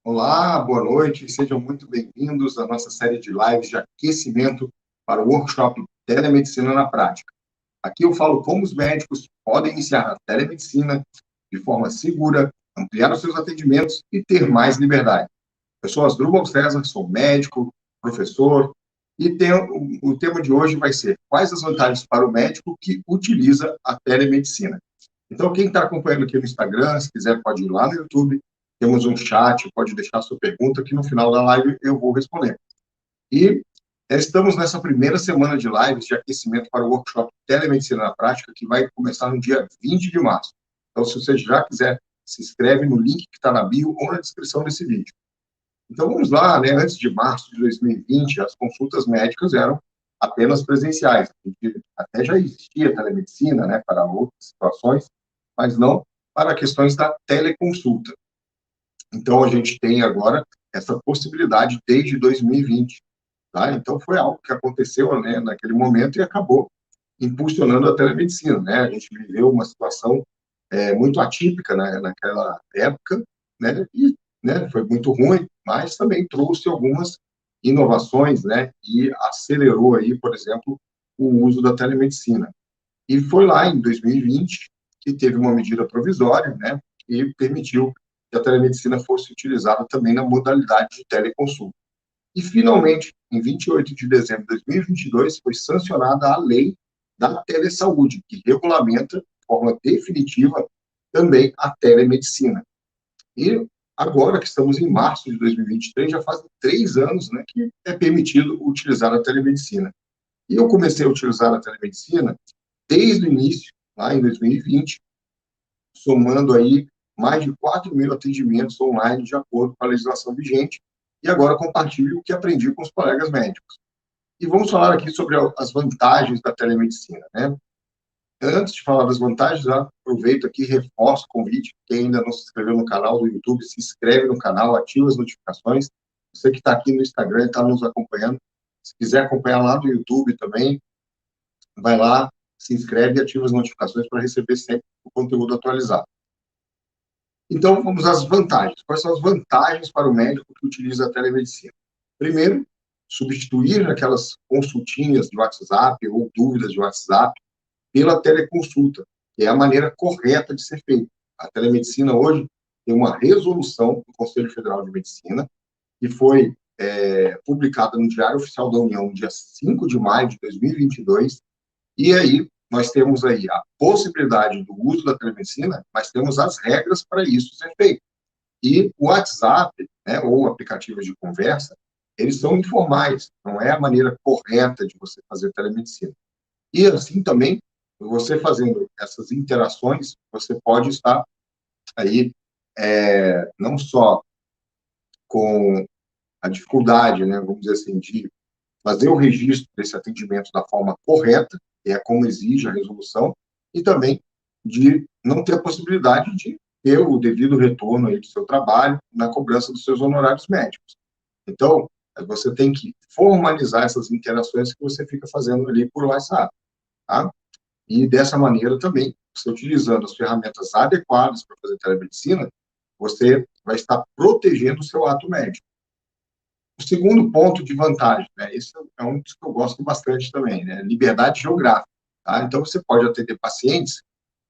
Olá, boa noite, sejam muito bem-vindos à nossa série de lives de aquecimento para o workshop Telemedicina na Prática. Aqui eu falo como os médicos podem iniciar a telemedicina de forma segura, ampliar os seus atendimentos e ter mais liberdade. Eu sou Asdrubal César, sou médico, professor, e o tema de hoje vai ser quais as vantagens para o médico que utiliza a telemedicina. Então, quem está acompanhando aqui no Instagram, se quiser pode ir lá no YouTube, temos um chat, pode deixar sua pergunta, que no final da live eu vou responder. E estamos nessa primeira semana de lives de aquecimento para o workshop Telemedicina na Prática, que vai começar no dia 20 de março. Então, se você já quiser, se inscreve no link que está na bio ou na descrição desse vídeo. Então, vamos lá, né? Antes de março de 2020, as consultas médicas eram apenas presenciais. Até já existia telemedicina, né, para outras situações, mas não para questões da teleconsulta. Então, a gente tem agora essa possibilidade desde 2020. Tá? Então, foi algo que aconteceu, né, naquele momento e acabou impulsionando a telemedicina. Né? A gente viveu uma situação muito atípica, né, naquela época, né, e né, foi muito ruim, mas também trouxe algumas inovações, né, e acelerou aí, por exemplo, o uso da telemedicina. E foi lá em 2020 que teve uma medida provisória, né, que permitiu que a telemedicina fosse utilizada também na modalidade de teleconsulta. E, finalmente, em 28 de dezembro de 2022, foi sancionada a lei da telesaúde, que regulamenta, de forma definitiva, também a telemedicina. E agora que estamos em março de 2023, já fazem 3 anos, né, que é permitido utilizar a telemedicina. E eu comecei a utilizar a telemedicina desde o início, lá em 2020, somando aí mais de 4 mil atendimentos online de acordo com a legislação vigente, e agora compartilho o que aprendi com os colegas médicos. E vamos falar aqui sobre as vantagens da telemedicina, né? Antes de falar das vantagens, aproveito aqui e reforço o convite. Quem ainda não se inscreveu no canal do YouTube, se inscreve no canal, ativa as notificações. Você que está aqui no Instagram e está nos acompanhando, se quiser acompanhar lá no YouTube também, vai lá, se inscreve e ativa as notificações para receber sempre o conteúdo atualizado. Então, vamos às vantagens. Quais são as vantagens para o médico que utiliza a telemedicina? Primeiro, substituir aquelas consultinhas de WhatsApp ou dúvidas de WhatsApp pela teleconsulta, que é a maneira correta de ser feita. A telemedicina hoje tem uma resolução do Conselho Federal de Medicina, que foi publicada no Diário Oficial da União, dia 5 de maio de 2022, e aí nós temos aí a possibilidade do uso da telemedicina, mas temos as regras para isso ser feito. E o WhatsApp, né, ou aplicativos de conversa, eles são informais, não é a maneira correta de você fazer telemedicina. E assim também, você fazendo essas interações, você pode estar aí não só com a dificuldade, né, vamos dizer assim, de fazer o registro desse atendimento da forma correta, que é como exige a resolução, e também de não ter a possibilidade de ter o devido retorno aí do seu trabalho na cobrança dos seus honorários médicos. Então, você tem que formalizar essas interações que você fica fazendo ali por WhatsApp, tá? E dessa maneira também, você utilizando as ferramentas adequadas para fazer telemedicina, você vai estar protegendo o seu ato médico. O segundo ponto de vantagem, né, esse é um dos que eu gosto bastante também, né, liberdade geográfica. Tá? Então, você pode atender pacientes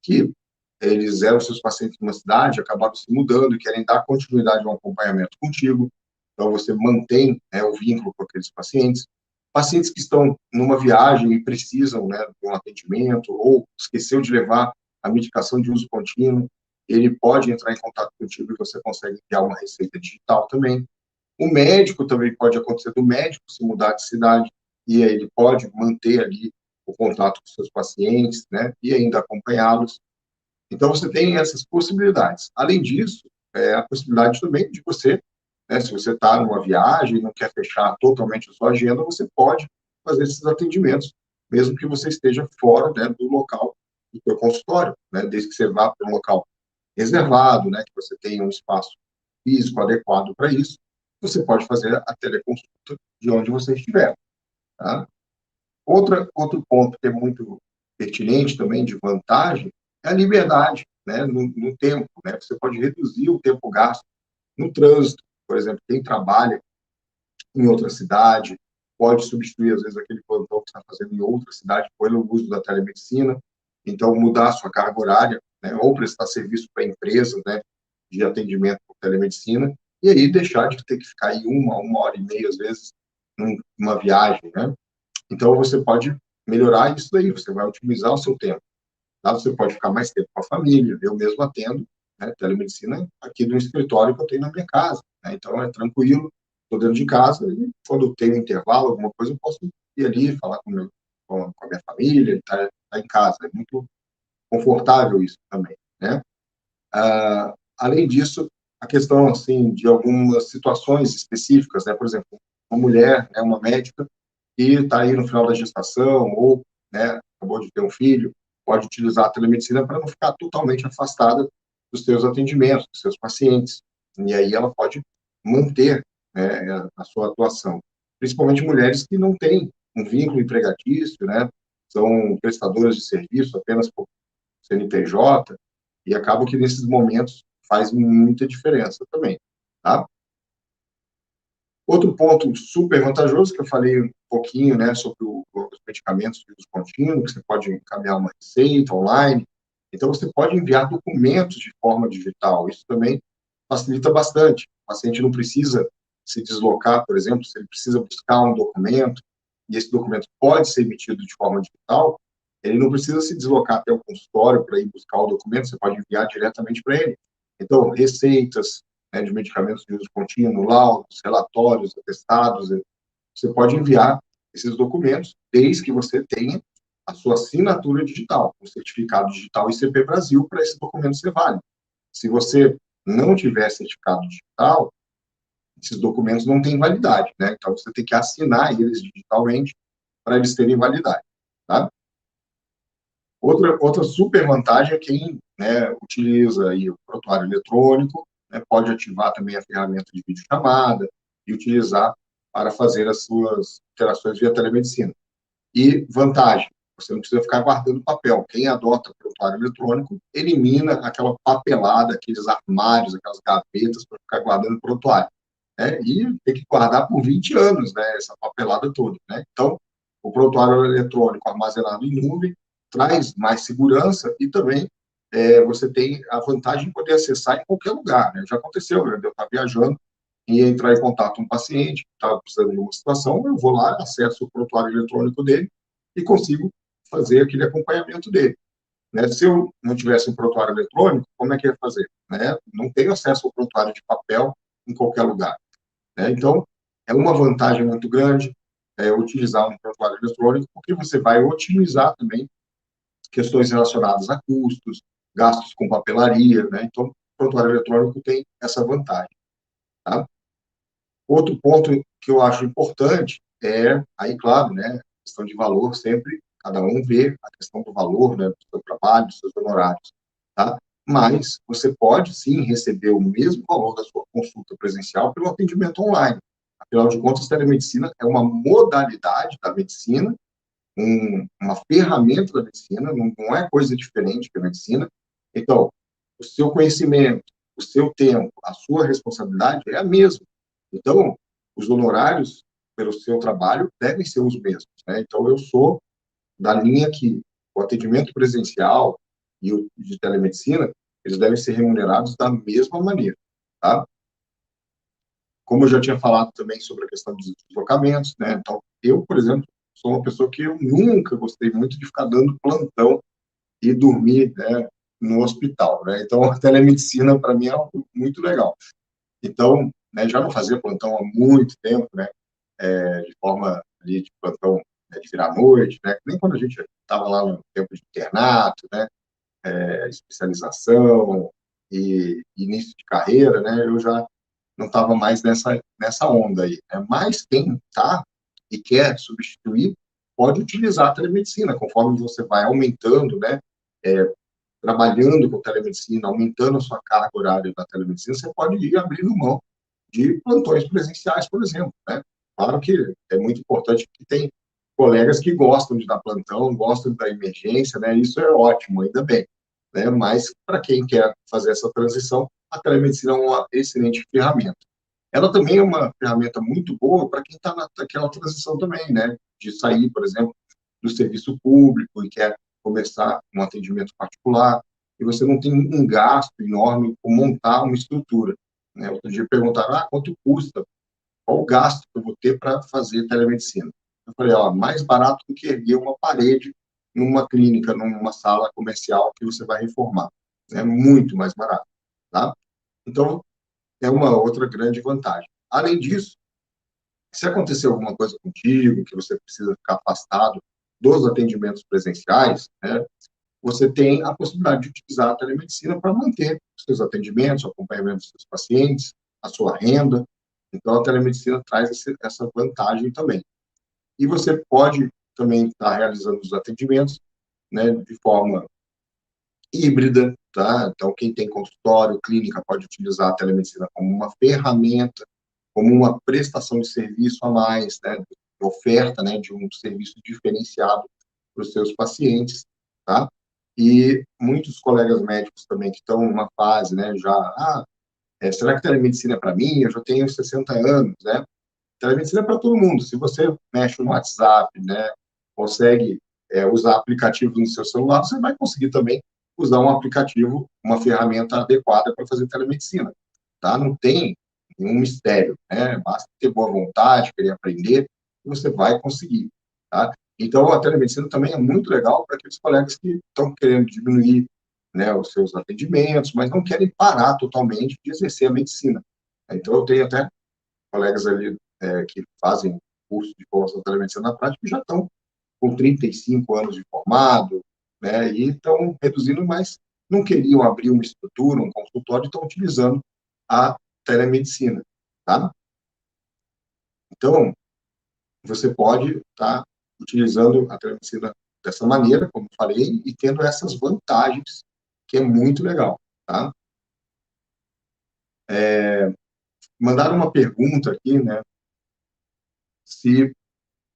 que eles eram seus pacientes numa cidade, acabaram se mudando e querem dar continuidade ao acompanhamento contigo. Então, você mantém, né, o vínculo com aqueles pacientes. Pacientes que estão numa viagem e precisam, né, de um atendimento ou esqueceu de levar a medicação de uso contínuo, ele pode entrar em contato contigo e você consegue enviar uma receita digital também. O médico também pode acontecer do médico se mudar de cidade e aí ele pode manter ali o contato com seus pacientes, né, e ainda acompanhá-los. Então, você tem essas possibilidades. Além disso, a possibilidade também de você, né, se você está numa viagem e não quer fechar totalmente a sua agenda, você pode fazer esses atendimentos, mesmo que você esteja fora, né, do local do seu consultório, né, desde que você vá para um local reservado, né, que você tenha um espaço físico adequado para isso, você pode fazer a teleconsulta de onde você estiver. Tá? Outro ponto que é muito pertinente também, de vantagem, é a liberdade, né, no tempo. Né? Você pode reduzir o tempo gasto no trânsito. por exemplo, quem trabalha em outra cidade pode substituir, às vezes, aquele plantão que está fazendo em outra cidade pelo uso da telemedicina, então mudar a sua carga horária, né, ou prestar serviço para empresas, né, de atendimento por telemedicina, e aí deixar de ter que ficar aí uma hora e meia, às vezes, numa viagem, né? Então, você pode melhorar isso daí, você vai otimizar o seu tempo. Tá? Você pode ficar mais tempo com a família. Eu mesmo atendo, né, telemedicina aqui no escritório que eu tenho na minha casa. Né? Então, é tranquilo, estou dentro de casa e quando eu tenho intervalo, alguma coisa, eu posso ir ali, falar com a minha família, estar em casa. É muito confortável isso também, né? Além disso, a questão, assim, de algumas situações específicas, né? Por exemplo, uma mulher, né, uma médica, que está aí no final da gestação ou, né, acabou de ter um filho, pode utilizar a telemedicina para não ficar totalmente afastada dos seus atendimentos, dos seus pacientes. E aí ela pode manter, né, a sua atuação. Principalmente mulheres que não têm um vínculo empregatício, né, são prestadoras de serviço apenas por CNPJ, e acaba que nesses momentos faz muita diferença também, tá? Outro ponto super vantajoso, que eu falei um pouquinho, né, sobre os medicamentos de uso contínuo, que você pode encaminhar uma receita online. Então, você pode enviar documentos de forma digital. Isso também facilita bastante. O paciente não precisa se deslocar, por exemplo, se ele precisa buscar um documento, e esse documento pode ser emitido de forma digital, ele não precisa se deslocar até o consultório para ir buscar o documento, você pode enviar diretamente para ele. Então, receitas, né, de medicamentos de uso contínuo, laudos, relatórios, atestados, você pode enviar esses documentos desde que você tenha a sua assinatura digital, o certificado digital ICP Brasil, para esse documento ser válido. Se você não tiver certificado digital, esses documentos não têm validade, né? Então, você tem que assinar eles digitalmente para eles terem validade, tá? Outra super vantagem é quem, né, utiliza aí o prontuário eletrônico, né, pode ativar também a ferramenta de videochamada e utilizar para fazer as suas interações via telemedicina. E vantagem, você não precisa ficar guardando papel. Quem adota o prontuário eletrônico elimina aquela papelada, aqueles armários, aquelas gavetas para ficar guardando prontuário. Né? E tem que guardar por 20 anos, né, essa papelada toda. Né? Então, o prontuário eletrônico armazenado em nuvem traz mais segurança e também você tem a vantagem de poder acessar em qualquer lugar. Né? Já aconteceu, né? Eu estar viajando e entrar em contato com um paciente que estava precisando de uma situação, eu vou lá, acesso o prontuário eletrônico dele e consigo fazer aquele acompanhamento dele. Né? Se eu não tivesse um prontuário eletrônico, como é que ia fazer? Né? Não tenho acesso ao prontuário de papel em qualquer lugar. Né? Então, é uma vantagem muito grande utilizar um prontuário eletrônico, porque você vai otimizar também questões relacionadas a custos, gastos com papelaria. Né? Então, o prontuário eletrônico tem essa vantagem. Tá? Outro ponto que eu acho importante é, aí, claro, né, questão de valor sempre, cada um vê a questão do valor, né, do seu trabalho, dos seus honorários, tá? Mas você pode, sim, receber o mesmo valor da sua consulta presencial pelo atendimento online. Afinal de contas, a telemedicina é uma modalidade da medicina, uma ferramenta da medicina, não é coisa diferente que a medicina. Então, o seu conhecimento, o seu tempo, a sua responsabilidade é a mesma. Então, os honorários pelo seu trabalho devem ser os mesmos. Né? Então, eu sou da linha que o atendimento presencial e o de telemedicina, eles devem ser remunerados da mesma maneira. Tá? Como eu já tinha falado também sobre a questão dos deslocamentos, né? Então, eu, por exemplo, sou uma pessoa que eu nunca gostei muito de ficar dando plantão e dormir, né, no hospital, né? Então, a telemedicina, para mim, é algo muito legal. Então, né, já não fazia plantão há muito tempo, né? De forma ali de plantão, né, de virar noite, né? Nem quando a gente estava lá no tempo de internato, né? Especialização e início de carreira, né? Eu já não estava mais nessa onda aí. Né? Mas quem está e quer substituir, pode utilizar a telemedicina, conforme você vai aumentando, né? Trabalhando com telemedicina, aumentando a sua carga horária da telemedicina, você pode ir abrindo mão de plantões presenciais, por exemplo. Né? Claro que é muito importante que tem colegas que gostam de dar plantão, gostam da emergência, né? Isso é ótimo, ainda bem. Né? Mas, para quem quer fazer essa transição, a telemedicina é uma excelente ferramenta. Ela também é uma ferramenta muito boa para quem está naquela transição também, né? De sair, por exemplo, do serviço público e quer começar um atendimento particular, e você não tem um gasto enorme por montar uma estrutura, né? Outro dia perguntaram, quanto custa? Qual o gasto que eu vou ter para fazer telemedicina? Eu falei, mais barato do que erguer uma parede numa clínica, numa sala comercial que você vai reformar. É muito mais barato, tá? Então, é uma outra grande vantagem. Além disso, se acontecer alguma coisa contigo, que você precisa ficar afastado dos atendimentos presenciais, né, você tem a possibilidade de utilizar a telemedicina para manter os seus atendimentos, o acompanhamento dos seus pacientes, a sua renda. Então, a telemedicina traz essa vantagem também. E você pode também estar realizando os atendimentos, né, de forma híbrida, tá? Então, quem tem consultório, clínica, pode utilizar a telemedicina como uma ferramenta, como uma prestação de serviço a mais, né? Oferta, né, de um serviço diferenciado para os seus pacientes, tá? E muitos colegas médicos também que estão numa fase, né, já, será que a telemedicina é para mim? Eu já tenho 60 anos, né? Telemedicina é para todo mundo. Se você mexe no WhatsApp, né, consegue usar aplicativos no seu celular, você vai conseguir também usar um aplicativo, uma ferramenta adequada para fazer telemedicina, tá? Não tem nenhum mistério, né? Basta ter boa vontade, querer aprender, e você vai conseguir, tá? Então, a telemedicina também é muito legal para aqueles colegas que estão querendo diminuir, né, os seus atendimentos, mas não querem parar totalmente de exercer a medicina. Então, eu tenho até colegas ali que fazem curso de formação de telemedicina na prática, que já estão com 35 anos de formado, né, e estão reduzindo, mas não queriam abrir uma estrutura, um consultório, e estão utilizando a telemedicina, tá? Então, você pode estar utilizando a telemedicina dessa maneira, como falei, e tendo essas vantagens, que é muito legal, tá? Mandaram uma pergunta aqui, né, se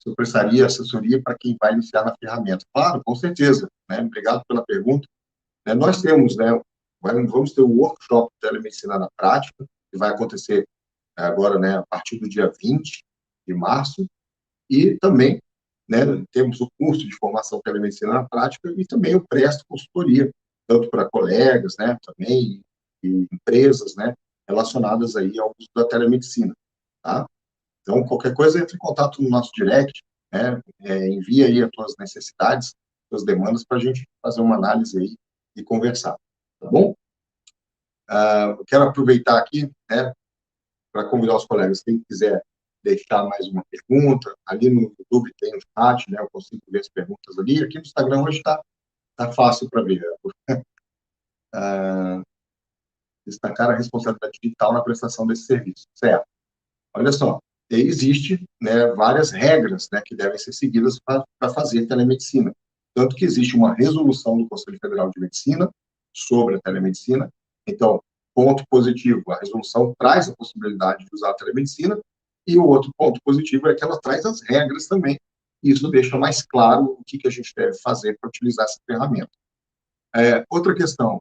eu prestaria assessoria para quem vai iniciar na ferramenta. Claro, com certeza, né? Obrigado pela pergunta. Nós temos, né, vamos ter o workshop de telemedicina na prática, que vai acontecer agora, né, a partir do dia 20 de março, e também, né, temos o curso de formação telemedicina na prática e também eu presto consultoria, tanto para colegas, né, também, e empresas, né, relacionadas aí ao uso da telemedicina, tá? Então, qualquer coisa, entre em contato no nosso direct, né? Envia aí as tuas necessidades, suas demandas, para a gente fazer uma análise aí e conversar, tá bom? Eu quero aproveitar aqui, né, para convidar os colegas, quem quiser deixar mais uma pergunta, ali no YouTube tem o chat, né, eu consigo ver as perguntas ali, aqui no Instagram hoje tá fácil para ver. Destacar a responsabilidade digital na prestação desse serviço, certo? Olha só, existe, né, várias regras, né, que devem ser seguidas para fazer telemedicina. Tanto que existe uma resolução do Conselho Federal de Medicina sobre a telemedicina. Então, ponto positivo, a resolução traz a possibilidade de usar a telemedicina, e o outro ponto positivo é que ela traz as regras também. E isso deixa mais claro o que a gente deve fazer para utilizar essa ferramenta. Outra questão,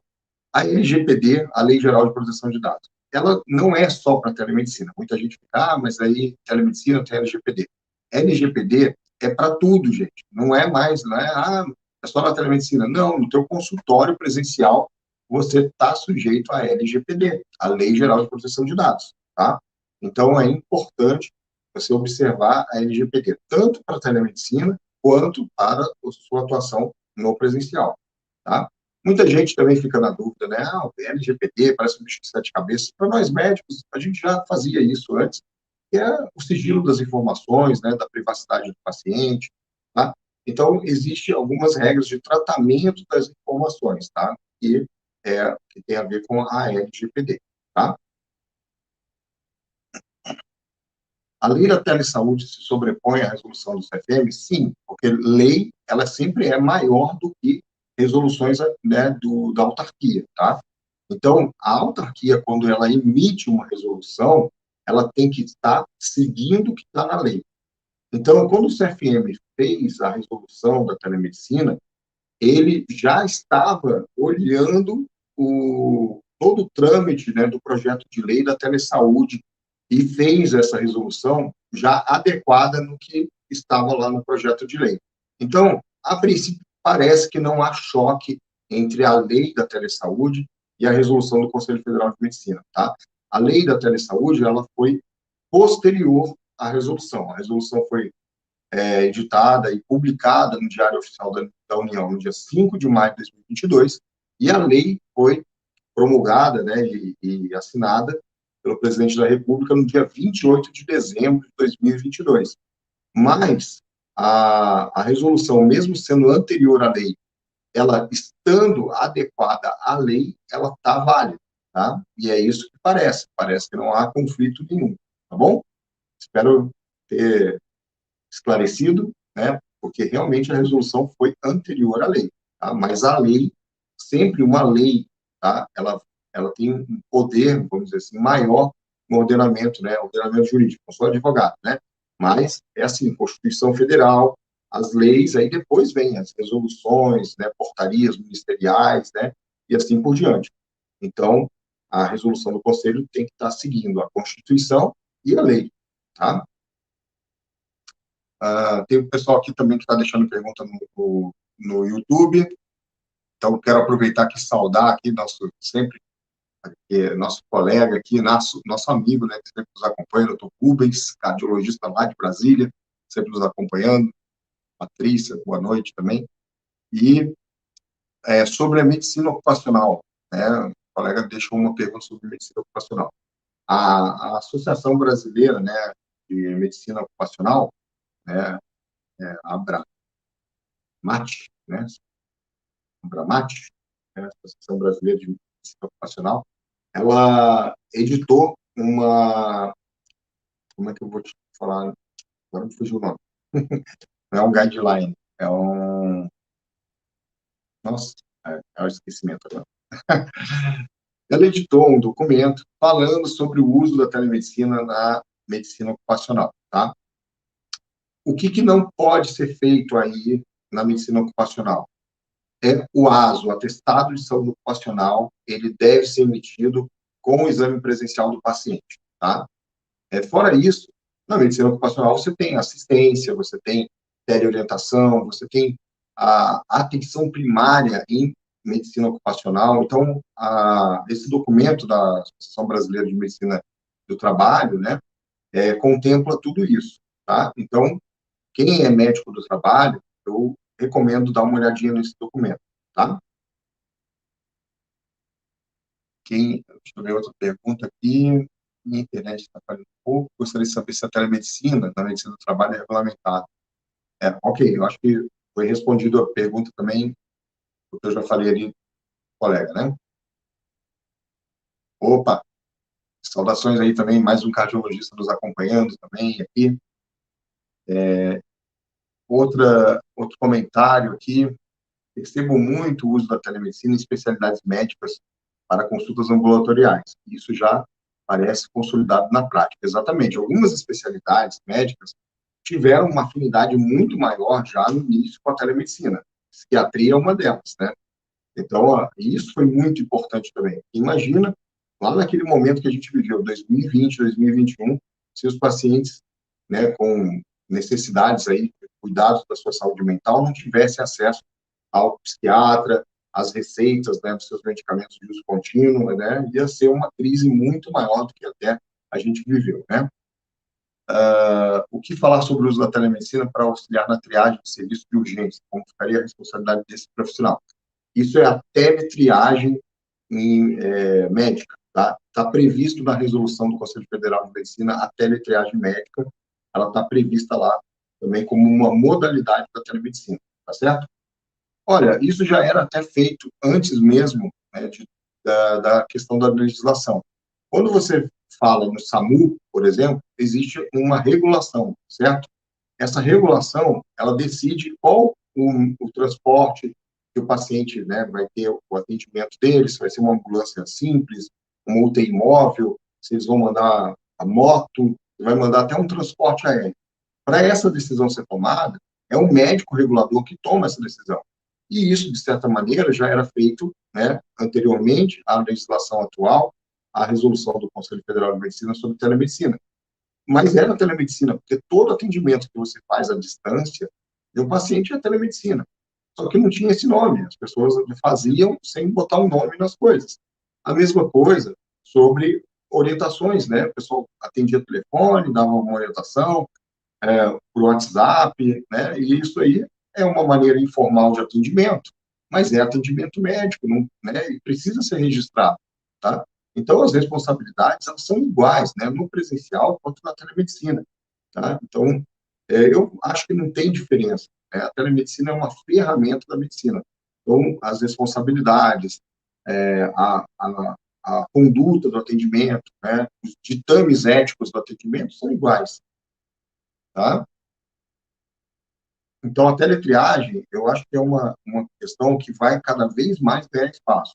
a LGPD, a Lei Geral de Proteção de Dados, ela não é só para telemedicina. Muita gente fica, mas aí telemedicina tem LGPD. LGPD é para tudo, gente. Não é mais, não é, é só na telemedicina. Não, no teu consultório presencial, você está sujeito à LGPD, a Lei Geral de Proteção de Dados, tá? Então, é importante você observar a LGPD, tanto para a telemedicina, quanto para a sua atuação no presencial, tá? Muita gente também fica na dúvida, né? O LGPD parece um bicho de sete cabeças. Para nós médicos, a gente já fazia isso antes, que é o sigilo das informações, né? Da privacidade do paciente, tá? Então, existem algumas regras de tratamento das informações, tá? Que tem a ver com a LGPD, tá? A lei da telesaúde se sobrepõe à resolução do CFM? Sim, porque lei, ela sempre é maior do que resoluções, né, da autarquia, tá? Então, a autarquia, quando ela emite uma resolução, ela tem que estar seguindo o que está na lei. Então, quando o CFM fez a resolução da telemedicina, ele já estava olhando todo o trâmite, né, do projeto de lei da telesaúde, e fez essa resolução já adequada no que estava lá no projeto de lei. Então, a princípio, parece que não há choque entre a lei da telesaúde e a resolução do Conselho Federal de Medicina, tá? A lei da telesaúde, ela foi posterior à resolução. A resolução foi editada e publicada no Diário Oficial da União no dia 5 de maio de 2022, e a lei foi promulgada, né, e assinada pelo presidente da República no dia 28 de dezembro de 2022. Mas a resolução, mesmo sendo anterior à lei, ela estando adequada à lei, ela está válida, tá? E é isso que parece que não há conflito nenhum, tá bom? Espero ter esclarecido, né? Porque realmente a resolução foi anterior à lei, tá? Mas a lei, sempre uma lei, tá? Ela tem um poder, vamos dizer assim, maior no ordenamento, né? Ordenamento jurídico. Não sou advogado, né? Mas é assim, Constituição Federal, as leis, aí depois vem as resoluções, né? Portarias ministeriais, né? E assim por diante. Então, a resolução do Conselho tem que estar seguindo a Constituição e a lei, tá? Tem o pessoal aqui também que está deixando pergunta no YouTube, então quero aproveitar aqui e saudar aqui nosso colega aqui, nosso amigo, né, que sempre nos acompanha, o Dr. Rubens, cardiologista lá de Brasília, sempre nos acompanhando, Patrícia, boa noite também, e sobre a medicina ocupacional, né, o colega deixou uma pergunta sobre medicina ocupacional. A Associação Brasileira, né, de Medicina Ocupacional, né, a ABRAMAT, né, né, Associação Brasileira de Medicina Ocupacional, ela editou como é que eu vou te falar? Agora me fugiu o nome. Não é um guideline, nossa, é o esquecimento agora. Ela editou um documento falando sobre o uso da telemedicina na medicina ocupacional, tá? O que não pode ser feito aí na medicina ocupacional? O ASO, o Atestado de Saúde Ocupacional, ele deve ser emitido com o exame presencial do paciente, tá? Fora isso, na medicina ocupacional você tem assistência, você tem teleorientação, você tem a atenção primária em medicina ocupacional. Então, esse documento da Associação Brasileira de Medicina do Trabalho, né, contempla tudo isso, tá? Então, quem é médico do trabalho, eu recomendo dar uma olhadinha nesse documento, tá? Deixa eu ver outra pergunta aqui. Minha internet está falhando um pouco. Gostaria de saber se a telemedicina, na medicina do trabalho, é regulamentada. Ok, eu acho que foi respondido a pergunta também, porque eu já falei ali, colega, né? Opa, saudações aí também, mais um cardiologista nos acompanhando também aqui. Outro comentário aqui. Percebo muito o uso da telemedicina em especialidades médicas para consultas ambulatoriais. Isso já parece consolidado na prática. Exatamente. Algumas especialidades médicas tiveram uma afinidade muito maior já no início com a telemedicina. Psiquiatria é uma delas, né? Então, isso foi muito importante também. Imagina, lá naquele momento que a gente viveu, 2020, 2021, se os pacientes, né, com necessidades aí, cuidados da sua saúde mental, não tivessem acesso ao psiquiatra, às receitas, né, dos seus medicamentos de uso contínuo, né, ia ser uma crise muito maior do que até a gente viveu, né. O que falar sobre o uso da telemedicina para auxiliar na triagem de serviço de urgência? Como ficaria a responsabilidade desse profissional? Isso é a teletriagem médica, tá? Está previsto na resolução do Conselho Federal de Medicina a teletriagem médica, ela está prevista lá também como uma modalidade da telemedicina, tá certo? Olha, isso já era até feito antes mesmo, né, da questão da legislação. Quando você fala no SAMU, por exemplo, existe uma regulação, certo? Essa regulação, ela decide qual o transporte que o paciente, né, vai ter o atendimento dele, se vai ser uma ambulância simples, uma UTI móvel, se eles vão mandar a moto, vai mandar até um transporte aéreo. Para essa decisão ser tomada, é o médico regulador que toma essa decisão. E isso, de certa maneira, já era feito, né, anteriormente à legislação atual, a resolução do Conselho Federal de Medicina sobre telemedicina. Mas era telemedicina, porque todo atendimento que você faz à distância de um paciente é telemedicina. Só que não tinha esse nome, as pessoas faziam sem botar um nome nas coisas. A mesma coisa sobre orientações, né? O pessoal atendia telefone, dava uma orientação por WhatsApp, né? E isso aí é uma maneira informal de atendimento, mas é atendimento médico, não, né? E precisa ser registrado, tá? Então, as responsabilidades, elas são iguais, né? No presencial quanto na telemedicina, tá? Então, eu acho que não tem diferença, né? A telemedicina é uma ferramenta da medicina. Então, as responsabilidades, a conduta do atendimento, né? Os ditames éticos do atendimento são iguais, tá? Então, a teletriagem, eu acho que é uma questão que vai cada vez mais ganhar espaço.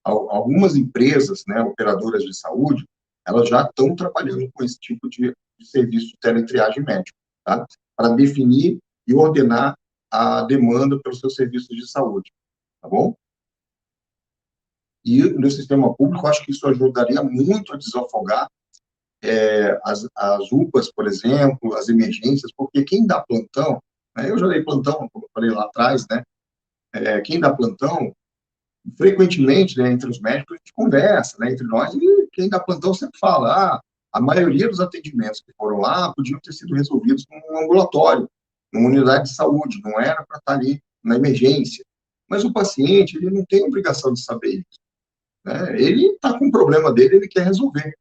Algumas empresas, né, operadoras de saúde, elas já estão trabalhando com esse tipo de serviço de teletriagem médica, tá? Para definir e ordenar a demanda pelos seus serviços de saúde, tá bom? E no sistema público, eu acho que isso ajudaria muito a desafogar as UPAs, por exemplo, as emergências, porque quem dá plantão, né, eu já dei plantão, como eu falei lá atrás, né, quem dá plantão, frequentemente, né, entre os médicos, a gente conversa, né, entre nós, e quem dá plantão sempre fala, a maioria dos atendimentos que foram lá podiam ter sido resolvidos num ambulatório, numa unidade de saúde, não era para estar ali na emergência. Mas o paciente, ele não tem obrigação de saber isso, né? Ele está com um problema dele, ele quer resolver.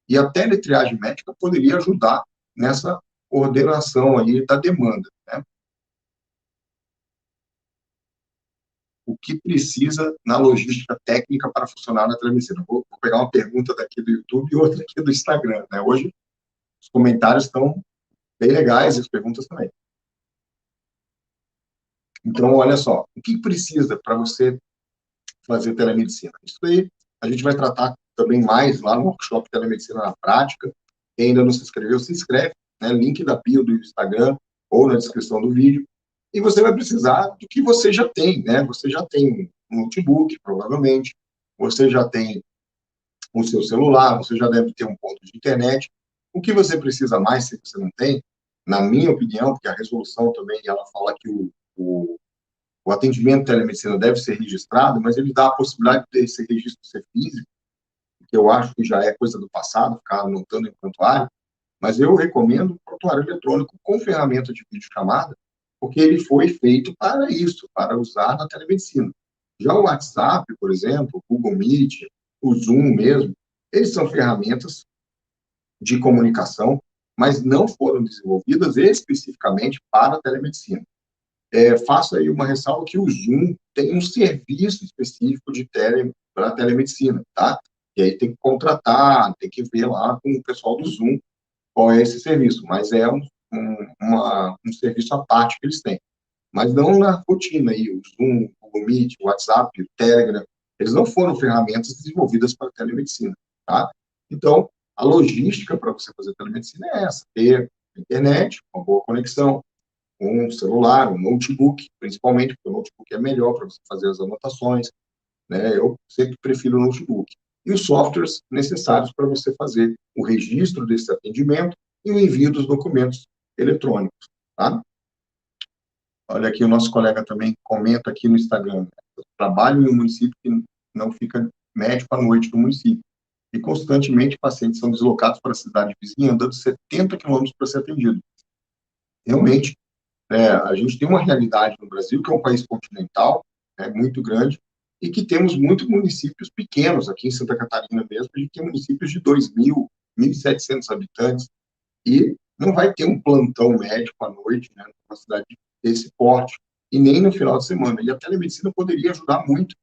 E a teletriagem médica poderia ajudar nessa ordenação aí da demanda, né? O que precisa na logística técnica para funcionar na telemedicina? Vou pegar uma pergunta daqui do YouTube e outra aqui do Instagram, né? Hoje, os comentários estão bem legais e as perguntas também. Então, olha só, o que precisa para você fazer telemedicina? Isso aí a gente vai tratar também mais lá no workshop Telemedicina na Prática. Quem ainda não se inscreveu, se inscreve, né? Link da bio do Instagram ou na descrição do vídeo. E você vai precisar do que você já tem, né? Você já tem um notebook, provavelmente. Você já tem o seu celular, você já deve ter um ponto de internet. O que você precisa mais, se você não tem, na minha opinião, porque a resolução também, ela fala que o atendimento telemedicina deve ser registrado, mas ele dá a possibilidade desse registro ser físico, que eu acho que já é coisa do passado, ficar anotando em prontuário, mas eu recomendo o prontuário eletrônico com ferramenta de videochamada, porque ele foi feito para isso, para usar na telemedicina. Já o WhatsApp, por exemplo, o Google Meet, o Zoom mesmo, eles são ferramentas de comunicação, mas não foram desenvolvidas especificamente para a telemedicina. Faço aí uma ressalva que o Zoom tem um serviço específico para telemedicina, tá? E aí tem que contratar, tem que ver lá com o pessoal do Zoom qual é esse serviço, mas é um serviço à parte que eles têm. Mas não na rotina aí, o Zoom, o Google Meet, o WhatsApp, o Telegram, eles não foram ferramentas desenvolvidas para telemedicina, tá? Então, a logística para você fazer telemedicina é essa, ter internet, uma boa conexão, um celular, um notebook, principalmente, porque o notebook é melhor para você fazer as anotações, né? Eu sempre prefiro o notebook. E os softwares necessários para você fazer o registro desse atendimento e o envio dos documentos eletrônicos, tá? Olha aqui, o nosso colega também comenta aqui no Instagram. Eu trabalho em um município que não fica médico à noite no município. E constantemente pacientes são deslocados para a cidade vizinha, andando 70 quilômetros para ser atendido. Realmente, a gente tem uma realidade no Brasil, que é um país continental, muito grande, e que temos muitos municípios pequenos. Aqui em Santa Catarina mesmo, a gente tem municípios de 2.000, 1.700 habitantes, e não vai ter um plantão médico à noite, né, numa cidade desse porte, e nem no final de semana. E a telemedicina poderia ajudar muito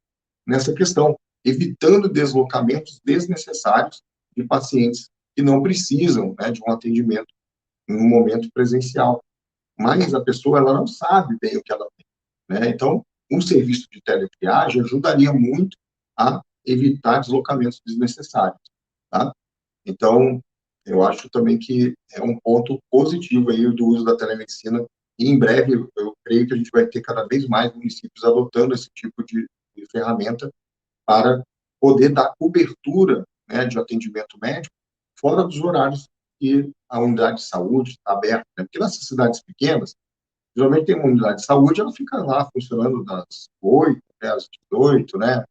nessa questão, evitando deslocamentos desnecessários de pacientes que não precisam, né, de um atendimento em um momento presencial. Mas a pessoa, ela não sabe bem o que ela tem, né? Então, um serviço de teletriagem ajudaria muito a evitar deslocamentos desnecessários, tá? Então, eu acho também que é um ponto positivo aí do uso da telemedicina, e em breve eu creio que a gente vai ter cada vez mais municípios adotando esse tipo de ferramenta para poder dar cobertura, né, de atendimento médico fora dos horários que a unidade de saúde está aberta, né? Porque nessas cidades pequenas, geralmente tem uma unidade de saúde, ela fica lá funcionando das 8 até as 18, né?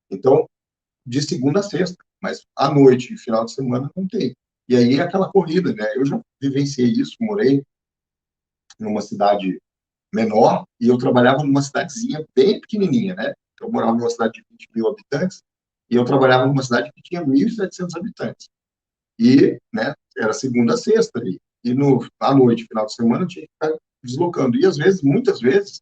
Então, de segunda a sexta, mas à noite e final de semana não tem. E aí é aquela corrida, né? Eu já vivenciei isso, morei numa cidade menor e eu trabalhava numa cidadezinha bem pequenininha, né? Eu morava numa cidade de 20 mil habitantes e eu trabalhava numa cidade que tinha 1.700 habitantes. E, né, era segunda a sexta ali. E à noite, final de semana, eu tinha que ficar deslocando. E, às vezes, muitas vezes,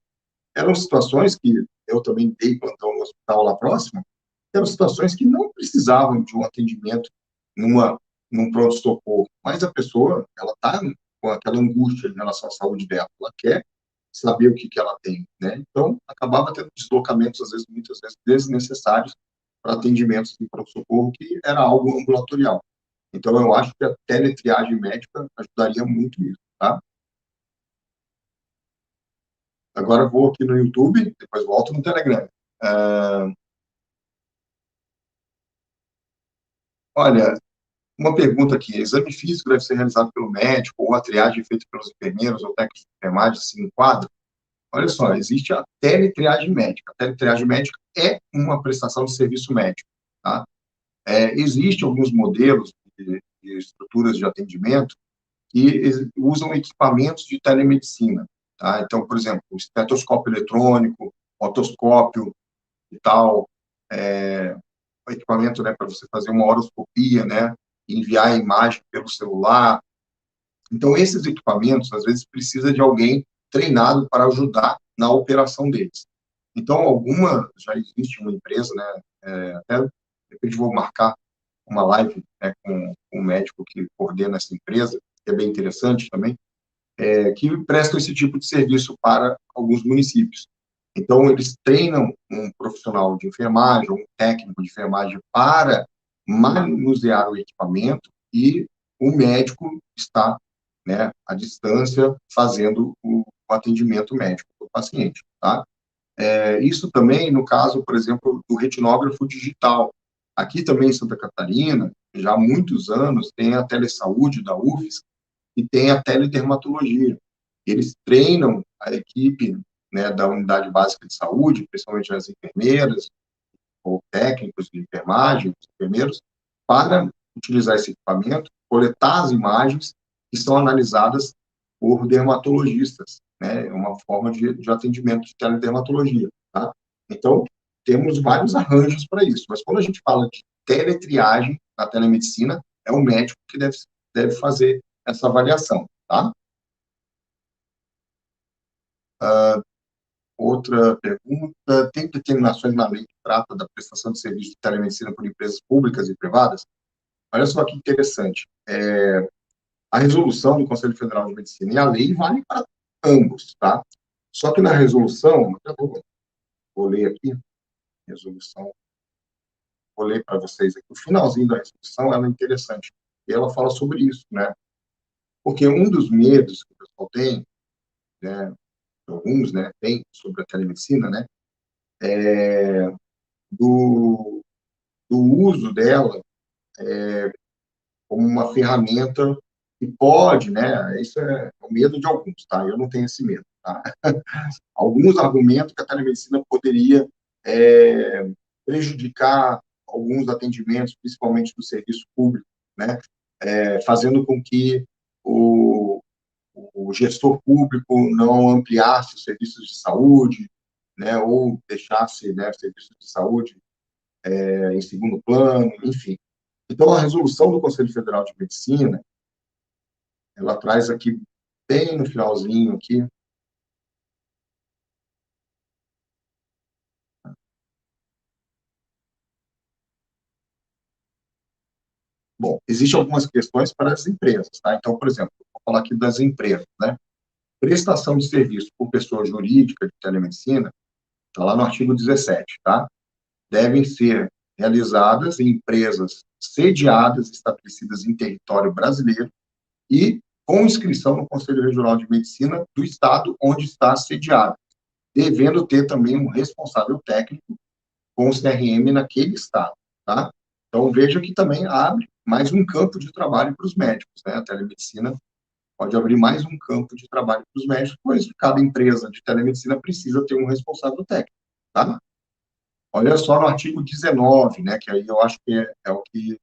eram situações que eu também dei plantão no hospital lá próximo, eram situações que não precisavam de um atendimento num pronto-socorro, mas a pessoa, ela está com aquela angústia em relação à saúde dela, ela quer saber o que ela tem, né? Então, acabava tendo deslocamentos, às vezes, muitas vezes, desnecessários para atendimentos de pronto-socorro, que era algo ambulatorial. Então, eu acho que a teletriagem médica ajudaria muito nisso, tá? Agora vou aqui no YouTube, depois volto no Telegram. Uh, olha, uma pergunta aqui. Exame físico deve ser realizado pelo médico, ou a triagem feita pelos enfermeiros ou técnicos de enfermagem se enquadra? Olha só, existe a teletriagem médica. A teletriagem médica é uma prestação de serviço médico, tá? Existem alguns modelos de estruturas de atendimento que usam equipamentos de telemedicina, tá? Então, por exemplo, o estetoscópio eletrônico, otoscópio e tal, o equipamento, né, para você fazer uma horoscopia, né, enviar a imagem pelo celular. Então, esses equipamentos, às vezes, precisa de alguém treinado para ajudar na operação deles. Então, já existe uma empresa, né, até de repente vou marcar uma live, né, com um médico que coordena essa empresa, que é bem interessante também, que prestam esse tipo de serviço para alguns municípios. Então, eles treinam um profissional de enfermagem, um técnico de enfermagem para manusear o equipamento e o médico está, né, à distância fazendo o atendimento médico do paciente, tá? Isso também no caso, por exemplo, do retinógrafo digital. Aqui também em Santa Catarina, já há muitos anos, tem a telesaúde da UFSC e tem a teledermatologia. Eles treinam a equipe, né, da unidade básica de saúde, principalmente as enfermeiras ou técnicos de enfermagem, os enfermeiros, para utilizar esse equipamento, coletar as imagens que são analisadas por dermatologistas, né? É uma forma de atendimento de teledermatologia, tá? Então, temos vários arranjos para isso, mas quando a gente fala de teletriagem na telemedicina, é o médico que deve fazer essa avaliação, tá? Outra pergunta, tem determinações na lei que trata da prestação de serviço de telemedicina por empresas públicas e privadas? Olha só que interessante. A resolução do Conselho Federal de Medicina e a lei vale para ambos, tá? Só que na resolução, eu vou ler aqui, resolução, vou ler para vocês aqui, o finalzinho da resolução, ela é interessante, e ela fala sobre isso, né? Porque um dos medos que o pessoal tem, né, alguns, né, tem sobre a telemedicina, né, do, do uso dela como uma ferramenta que pode, né, isso é o medo de alguns, tá? Eu não tenho esse medo, tá? Alguns argumentos que a telemedicina poderia prejudicar alguns atendimentos, principalmente do serviço público, né? Fazendo com que o gestor público não ampliasse os serviços de saúde, né? Ou deixasse, né, serviços de saúde em segundo plano, enfim. Então, a resolução do Conselho Federal de Medicina, ela traz aqui, bem no finalzinho aqui, bom, existem algumas questões para as empresas, tá? Então, por exemplo, vou falar aqui das empresas, né? Prestação de serviço por pessoa jurídica de telemedicina, está lá no artigo 17, tá? Devem ser realizadas em empresas sediadas, estabelecidas em território brasileiro e com inscrição no Conselho Regional de Medicina do estado onde está sediado, devendo ter também um responsável técnico com o CRM naquele estado, tá? Então, veja que também abre mais um campo de trabalho para os médicos, né? A telemedicina pode abrir mais um campo de trabalho para os médicos, pois cada empresa de telemedicina precisa ter um responsável técnico, tá? Olha só no artigo 19, né, que aí eu acho que é o que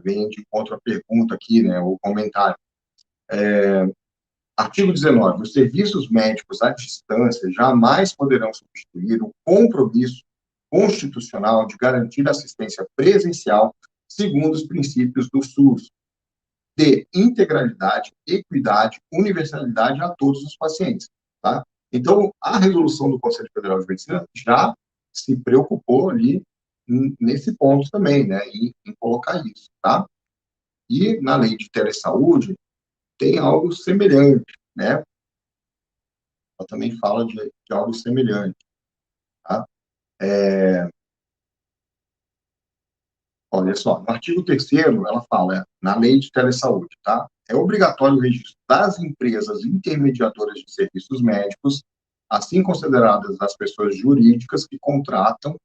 vem de encontro à pergunta aqui, né, o comentário. Artigo 19. Os serviços médicos à distância jamais poderão substituir o compromisso constitucional de garantir assistência presencial segundo os princípios do SUS, de integralidade, equidade, universalidade a todos os pacientes, tá? Então, a resolução do Conselho Federal de Medicina já se preocupou ali nesse ponto também, né, em colocar isso, tá? E na lei de telesaúde tem algo semelhante, né? Ela também fala de algo semelhante, tá? Olha só, no artigo 3º, ela fala, na lei de telesaúde, tá? É obrigatório o registro das empresas intermediadoras de serviços médicos, assim consideradas as pessoas jurídicas que contratam,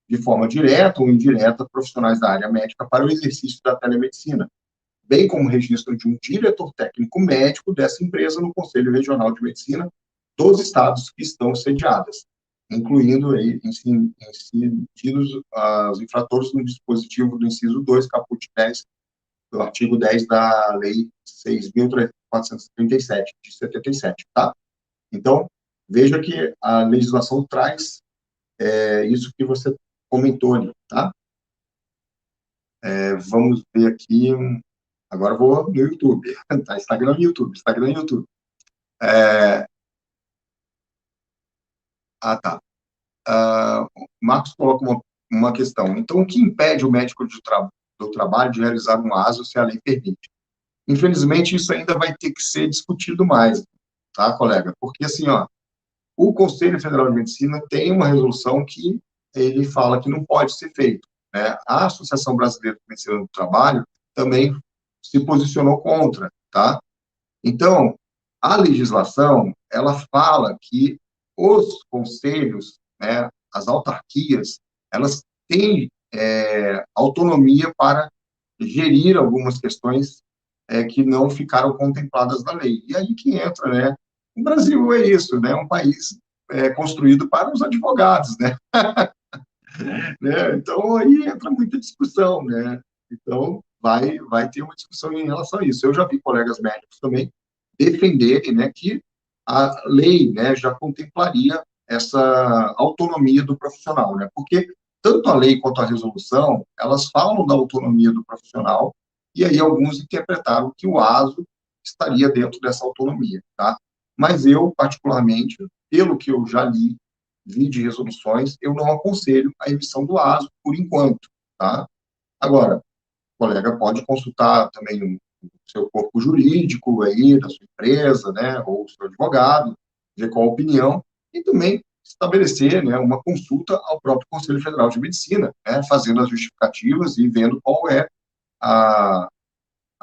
de forma direta ou indireta, profissionais da área médica para o exercício da telemedicina, bem como o registro de um diretor técnico médico dessa empresa no Conselho Regional de Medicina dos estados que estão sediadas, incluindo aí incididos os infratores no dispositivo do inciso 2, caput 10, do artigo 10 da Lei 6.437, de 77, tá? Então, veja que a legislação traz isso que você comentou ali, tá? Vamos ver aqui, agora eu vou no YouTube, tá? Instagram e YouTube, Instagram e YouTube. Tá. O Marcos coloca uma questão. Então, o que impede o médico do trabalho de realizar um ASO se a lei permite? Infelizmente, isso ainda vai ter que ser discutido mais, tá, colega? Porque, assim, ó, o Conselho Federal de Medicina tem uma resolução que ele fala que não pode ser feito, né? A Associação Brasileira de Medicina do Trabalho também se posicionou contra, tá? Então, a legislação, ela fala que os conselhos, né, as autarquias, elas têm autonomia para gerir algumas questões que não ficaram contempladas na lei. E aí que entra, né? O Brasil é isso, né? Um país construído para os advogados, né? Então, aí entra muita discussão, né? Então, vai ter uma discussão em relação a isso. Eu já vi colegas médicos também defenderem, né, que a lei, né, já contemplaria essa autonomia do profissional, né? Porque tanto a lei quanto a resolução, elas falam da autonomia do profissional, e aí alguns interpretaram que o ASO estaria dentro dessa autonomia, tá? Mas eu, particularmente, pelo que eu já vi de resoluções, eu não aconselho a emissão do ASO por enquanto, tá? Agora, o colega pode consultar também o seu corpo jurídico aí, da sua empresa, né, ou o seu advogado, ver qual a opinião, e também estabelecer, né, uma consulta ao próprio Conselho Federal de Medicina, né, fazendo as justificativas e vendo qual é a,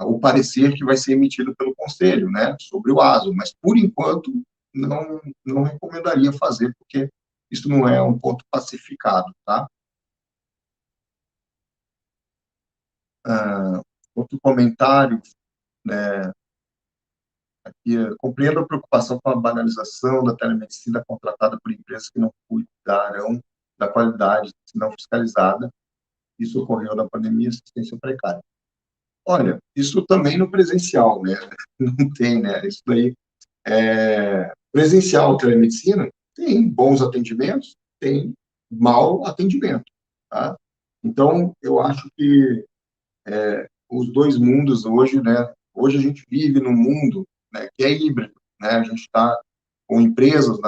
o parecer que vai ser emitido pelo Conselho, né, sobre o ASO, mas, por enquanto, não recomendaria fazer, porque isso não é um ponto pacificado, tá? Outro comentário, né, aqui, compreendo a preocupação com a banalização da telemedicina contratada por empresas que não cuidarão da qualidade, se não fiscalizada. Isso ocorreu na pandemia, assistência precária. Olha, isso também no presencial, né? Não tem, né? Isso daí presencial, telemedicina, tem bons atendimentos, tem mau atendimento, tá? Então, eu acho que os dois mundos hoje, né? Hoje a gente vive num mundo, né, que é híbrido, né? A gente está com empresas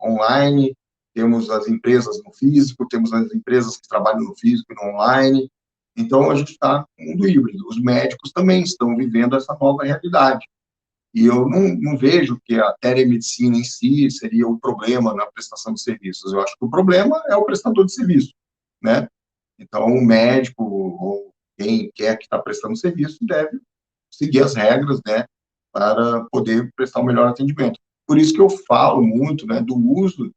online, temos as empresas no físico, temos as empresas que trabalham no físico e no online. Então, a gente está no mundo híbrido. Os médicos também estão vivendo essa nova realidade. E eu não vejo que a telemedicina em si seria o problema na prestação de serviços. Eu acho que o problema é o prestador de serviço, né? Então, o médico ou quem quer que está prestando serviço deve seguir as regras, né, para poder prestar o melhor atendimento. Por isso que eu falo muito, né, do uso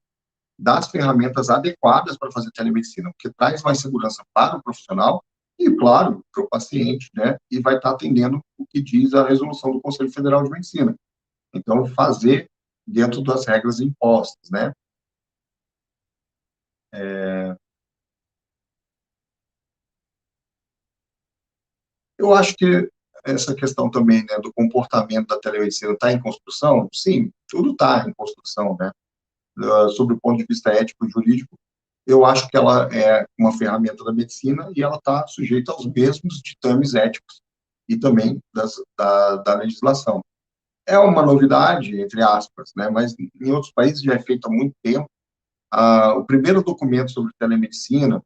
das ferramentas adequadas para fazer telemedicina, porque traz mais segurança para o profissional e, claro, para o paciente, né? E vai estar atendendo o que diz a resolução do Conselho Federal de Medicina. Então, fazer dentro das regras impostas, né? Eu acho que essa questão também, né, do comportamento da telemedicina está em construção? Sim, tudo está em construção, né? Sobre o ponto de vista ético e jurídico, eu acho que ela é uma ferramenta da medicina e ela está sujeita aos mesmos ditames éticos e também da legislação. É uma novidade, entre aspas, né, mas em outros países já é feito há muito tempo. O primeiro documento sobre telemedicina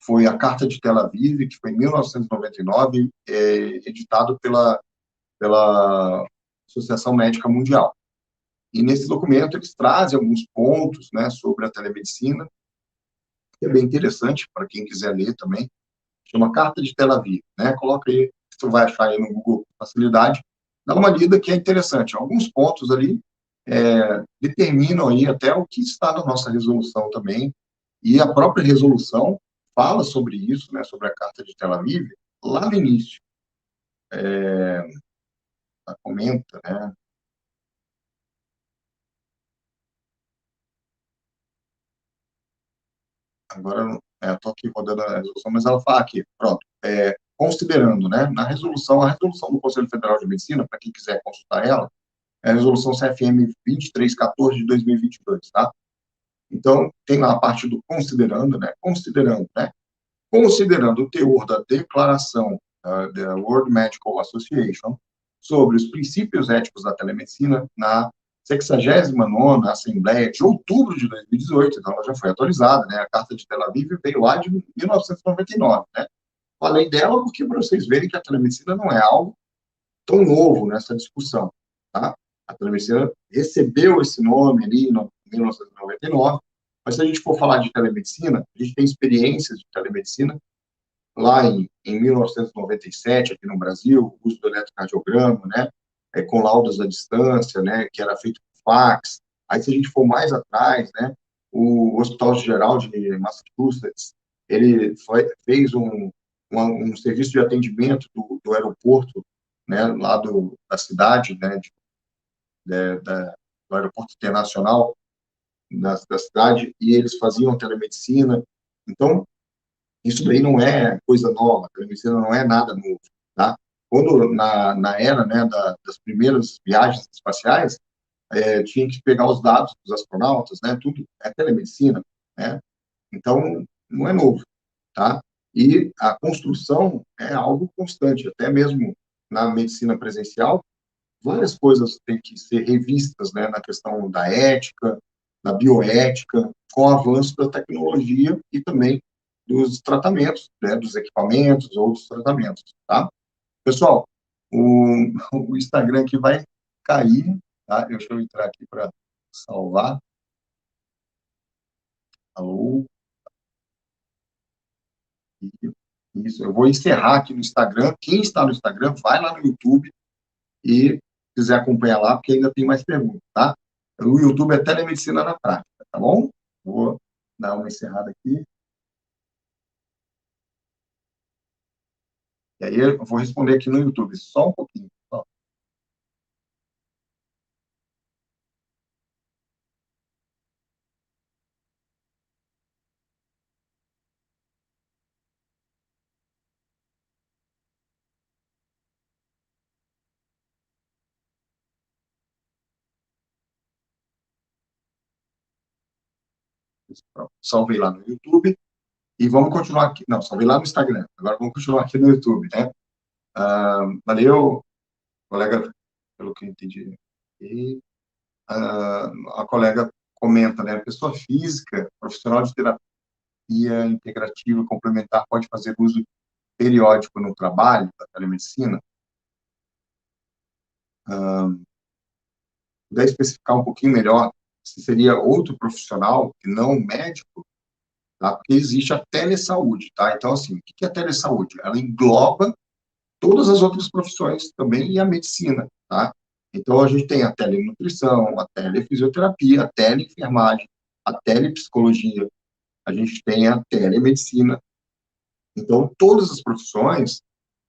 foi a Carta de Tel Aviv, que foi em 1999, editado pela Associação Médica Mundial. E nesse documento eles trazem alguns pontos, né, sobre a telemedicina, que é bem interessante para quem quiser ler também. Chama Carta de Tel Aviv, né? Coloca aí, você vai achar aí no Google com facilidade. Dá uma lida que é interessante. Alguns pontos ali determinam aí até o que está na nossa resolução também. E a própria resolução fala sobre isso, né? Sobre a Carta de Tel Aviv, lá no início. Comenta, né? Agora, estou aqui rodando a resolução, mas ela fala aqui, pronto, considerando, né, na resolução, a resolução do Conselho Federal de Medicina, para quem quiser consultar ela, é a resolução CFM 2314 de 2022, tá? Então, tem lá a parte do considerando, né, considerando o teor da declaração da World Medical Association sobre os princípios éticos da telemedicina na 69ª Assembleia de outubro de 2018, então ela já foi atualizada, né? A Carta de Tel Aviv veio lá de 1999, né? Falei dela porque para vocês verem que a telemedicina não é algo tão novo nessa discussão, tá? A telemedicina recebeu esse nome ali em 1999, mas se a gente for falar de telemedicina, a gente tem experiências de telemedicina lá em 1997, aqui no Brasil, o uso do eletrocardiograma, né, com laudos à distância, né, que era feito por fax. Aí, se a gente for mais atrás, né, o Hospital Geral de Massachusetts, ele fez um serviço de atendimento do aeroporto, né, lá da cidade, né, do aeroporto internacional da cidade, e eles faziam telemedicina. Então, isso daí não é coisa nova, a telemedicina não é nada novo, tá? Quando, na era, né, das primeiras viagens espaciais, tinha que pegar os dados dos astronautas, né, tudo é telemedicina, né? Então, não é novo, tá? E a construção é algo constante, até mesmo na medicina presencial, várias coisas têm que ser revistas, né, na questão da ética, da bioética, com o avanço da tecnologia e também dos tratamentos, né, dos equipamentos, outros tratamentos, tá? Pessoal, o Instagram aqui vai cair, tá? Deixa eu entrar aqui para salvar. Alô? Isso, eu vou encerrar aqui no Instagram. Quem está no Instagram, vai lá no YouTube e quiser acompanhar lá, porque ainda tem mais perguntas, tá? O YouTube é Telemedicina na Prática, tá bom? Vou dar uma encerrada aqui. E aí eu vou responder aqui no YouTube, só um pouquinho. Só. Pronto. Salvei lá no YouTube e vamos continuar aqui. Não, salvei lá no Instagram. Agora vamos continuar aqui no YouTube, né? Valeu, colega, pelo que eu entendi. E a colega comenta, né? A pessoa física, profissional de terapia integrativa complementar, pode fazer uso periódico no trabalho da telemedicina? Puder especificar um pouquinho melhor se seria outro profissional que não médico, tá? Porque existe a telesaúde, tá? Então, assim, o que é a telesaúde? Ela engloba todas as outras profissões também e a medicina, tá? Então, a gente tem a telenutrição, a telefisioterapia, a teleenfermagem, a telepsicologia, a gente tem a telemedicina. Então, todas as profissões,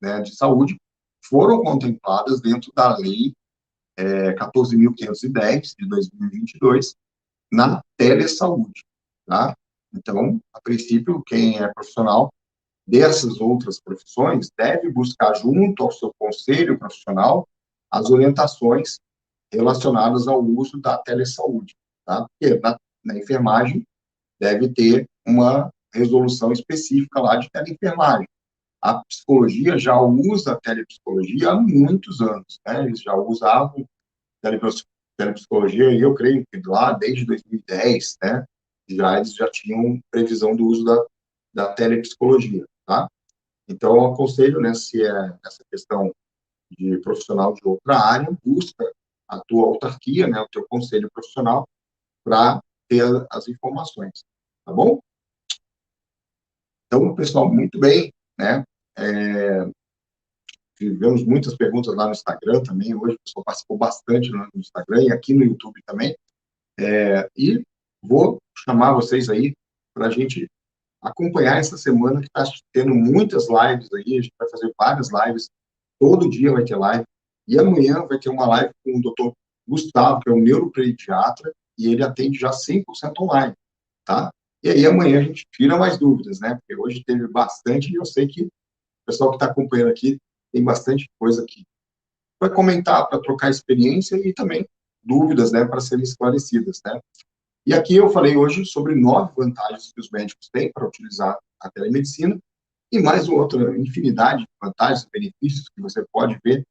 né, de saúde foram contempladas dentro da Lei 14.510, de 2022, na telesaúde, tá? Então, a princípio, quem é profissional dessas outras profissões deve buscar, junto ao seu conselho profissional, as orientações relacionadas ao uso da telesaúde, tá? Porque na enfermagem deve ter uma resolução específica lá de teleenfermagem. A psicologia já usa a telepsicologia há muitos anos, né? Eles já usavam telepsicologia, e eu creio que lá desde 2010, né? Eles já tinham previsão do uso da telepsicologia, tá? Então, eu aconselho, né, se é essa questão de profissional de outra área, busca a tua autarquia, né, o teu conselho profissional, para ter as informações, tá bom? Então, pessoal, muito bem, né? Tivemos muitas perguntas lá no Instagram também, hoje o pessoal participou bastante no Instagram e aqui no YouTube também, e vou chamar vocês aí para a gente acompanhar essa semana que está tendo muitas lives aí, a gente vai fazer várias lives, todo dia vai ter live, e amanhã vai ter uma live com o doutor Gustavo, que é um neuropediatra, e ele atende já 100% online, tá? E aí amanhã a gente tira mais dúvidas, né? Porque hoje teve bastante, e eu sei que o pessoal que está acompanhando aqui tem bastante coisa que vai comentar, para trocar experiência e também dúvidas, né, para serem esclarecidas, né? E aqui eu falei hoje sobre 9 vantagens que os médicos têm para utilizar a telemedicina e mais uma outra infinidade de vantagens e benefícios que você pode ver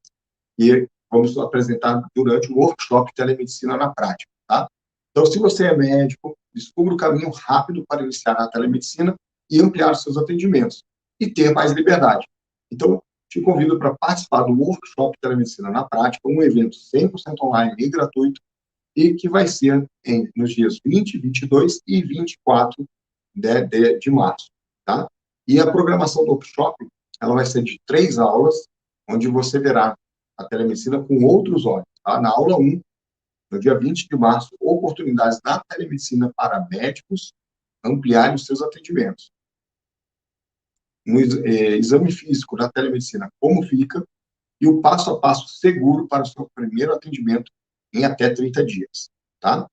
e vamos apresentar durante o workshop Telemedicina na Prática, tá? Então, se você é médico, descubra o caminho rápido para iniciar a telemedicina e ampliar seus atendimentos e ter mais liberdade. Então, te convido para participar do workshop Telemedicina na Prática, um evento 100% online e gratuito, e que vai ser nos dias 20, 22 e 24 de março, tá? E a programação do workshop, ela vai ser de 3 aulas, onde você verá a telemedicina com outros olhos, tá? Na aula 1, no dia 20 de março, oportunidades da telemedicina para médicos ampliarem os seus atendimentos. Um exame físico da telemedicina, como fica, e o passo a passo seguro para o seu primeiro atendimento em até 30 dias, tá?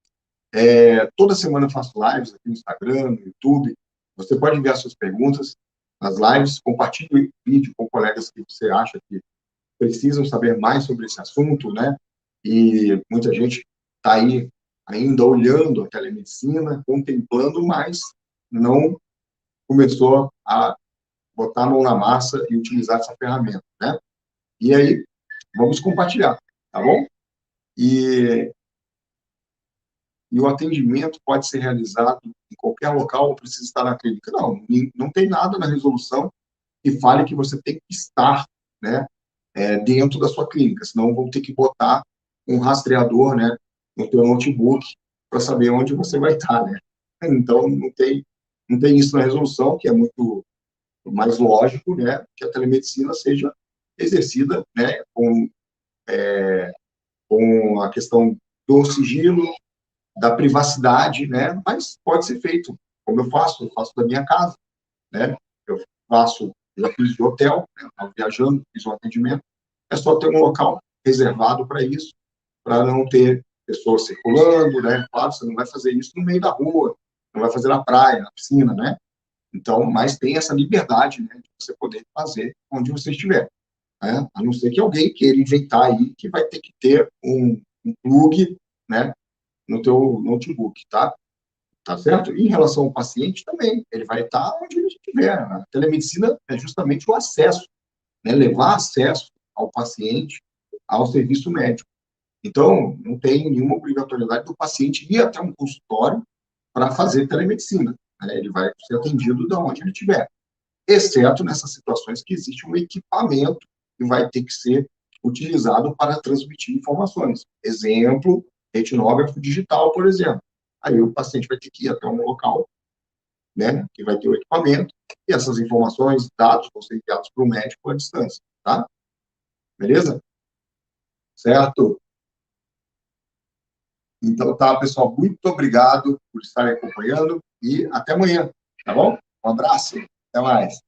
Toda semana eu faço lives aqui no Instagram, no YouTube. Você pode enviar suas perguntas nas lives, compartilhe o vídeo com colegas que você acha que precisam saber mais sobre esse assunto, né? E muita gente está aí ainda olhando a telemedicina, contemplando, mas não começou a botar a mão na massa e utilizar essa ferramenta, né? E aí, vamos compartilhar, tá bom? E o atendimento pode ser realizado em qualquer local ou precisa estar na clínica. Não, não tem nada na resolução que fale que você tem que estar, né, dentro da sua clínica, senão vão ter que botar um rastreador, né, no teu notebook para saber onde você vai estar, né? Então, não tem isso na resolução, que é muito mais lógico, né, que a telemedicina seja exercida, né, com a questão do sigilo, da privacidade, né? Mas pode ser feito, como eu faço da minha casa, né? Eu já fiz de hotel, né? Estava viajando, fiz um atendimento. É só ter um local reservado para isso, para não ter pessoas circulando, né? Claro, você não vai fazer isso no meio da rua, não vai fazer na praia, na piscina, né? Então, mas tem essa liberdade, né, de você poder fazer onde você estiver, né? A não ser que alguém queira inventar aí que vai ter que ter um plug, né, no teu notebook, tá? Tá certo? E em relação ao paciente também, ele vai estar onde ele estiver. A telemedicina é justamente o acesso, né? Levar acesso ao paciente ao serviço médico. Então, não tem nenhuma obrigatoriedade do paciente ir até um consultório para fazer telemedicina, né? Ele vai ser atendido de onde ele estiver, exceto nessas situações que existe um equipamento que vai ter que ser utilizado para transmitir informações. Exemplo, retinógrafo digital, por exemplo. Aí o paciente vai ter que ir até um local, né, que vai ter o equipamento, e essas informações, dados, vão ser enviados para o médico à distância, tá? Beleza? Certo? Então, tá, pessoal, muito obrigado por estarem acompanhando e até amanhã, tá bom? Um abraço, até mais.